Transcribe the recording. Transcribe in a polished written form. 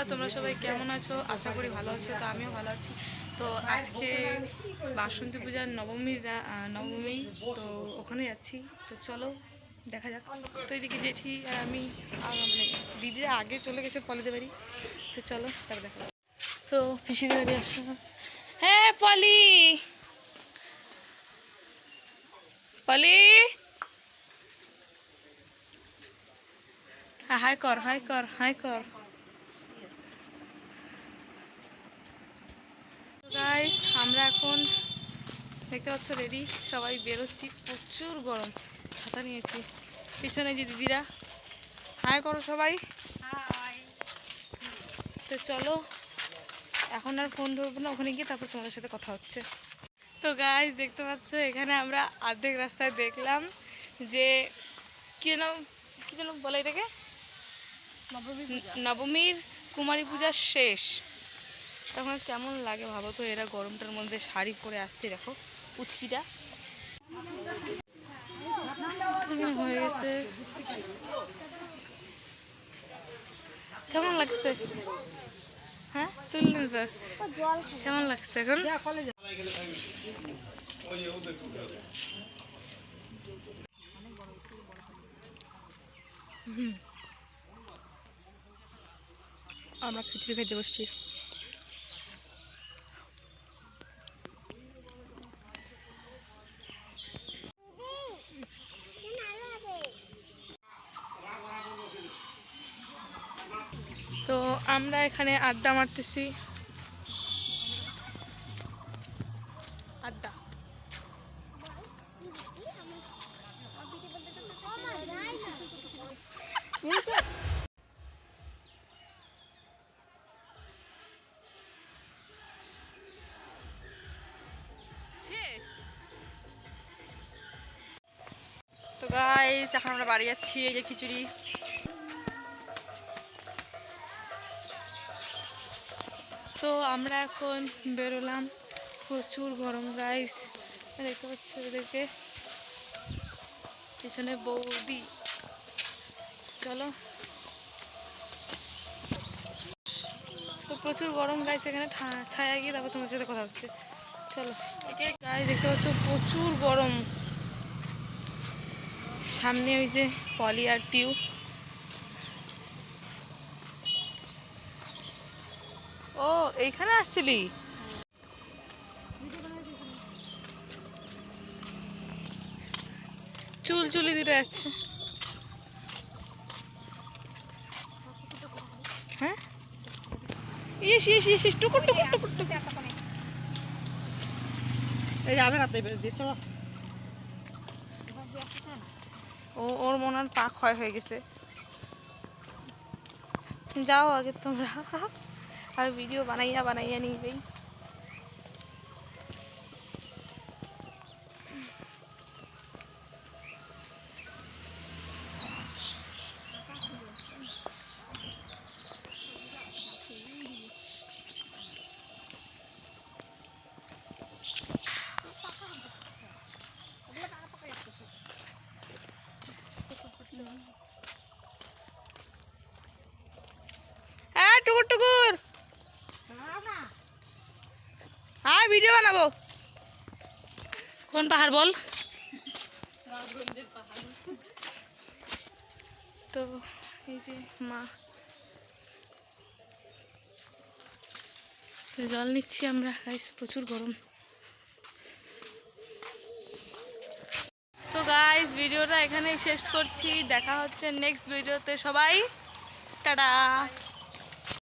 তোমরা সবাই কেমন আছো? আশা করি ভালো আছো। তো আমিও ভালো আছি। তো আজকে বাসন্তী পূজার নবমী, তো ওখানে যাচ্ছি। তো চলো দেখা যাক। তো এদিকে জেঠি আর আমি মানে দিদিরা আগে চলে গেছে পলিদের বাড়ি। তো চলো তারপর দেখা যাচ্ছে। তো পিসিদের বাড়ি আসলাম। হ্যাঁ পলি, পলি হাই কর, হাই কর, হাই কর। গাইস আমরা এখন দেখতে পাচ্ছ রেডি, সবাই বেরোচ্ছি। প্রচুর গরম, ছাতা নিয়েছি। পিছনে যে দিদিরা, হাই করো সবাই। তো চলো এখন আর ফোন ধরবো না, ওখানে গিয়ে তারপর তোমাদের সাথে কথা হচ্ছে। তো গাইস দেখতে পাচ্ছ এখানে আমরা অর্ধেক রাস্তায় দেখলাম যে কি যেন বলে এটাকে, নবমীর কুমারী পূজা শেষ। তখন কেমন লাগে ভাবো তো, এরা গরমটার মধ্যে শাড়ি পরে আসছে, দেখো পুচকিটা হয়ে গেছে। কেমন লাগছে? হ্যাঁ তুললেন তো, কেমন লাগছে এখন? আমরা খিচুড়ি খাইতে বসছি। তো আমরা এখানে আড্ডা মারতেছি, আড্ডা। তো গাইস এখন আমরা বাড়ি যাচ্ছি। এই যে খিচুড়ি। তো আমরা এখন বেরোলাম, প্রচুর গরম গাইস, দেখতে পাচ্ছি ওদেরকে, পিছনে বৌদি। চলো, তো প্রচুর গরম গাইস, এখানে ছায়া গিয়ে তারপর তোমার সাথে কথা হচ্ছে। চলো গাইস দেখতে পাচ্ছ প্রচুর গরম। সামনে ওই যে পলি আর টিউ। ও এইখানে আসছিলি? চুলচুলি দুটো আছে। হ্যাঁ ইস ইস ইস ইস, টুকুর টুকুর টুকুর টুকুর। এই যাবে না, তাই বেশ দিয়ে চলো। ওর মনে হয় পা ক্ষয় হয়ে গেছে। যাও আগে তোমরা, আর ভিডিও বানাইয়া বানাইয়া নিয়ে যাই। হ্যাঁ টুকুর টুকুর, হ্যাঁ ভিডিও বানাবো। কোন পাহাড় বল? তো এই যে মা, জল নিচ্ছি আমরা গাইস, প্রচুর গরম। তো গাইস ভিডিওটা এখানেই শেষ করছি, দেখা হচ্ছে নেক্সট ভিডিওতে। সবাই টাটা।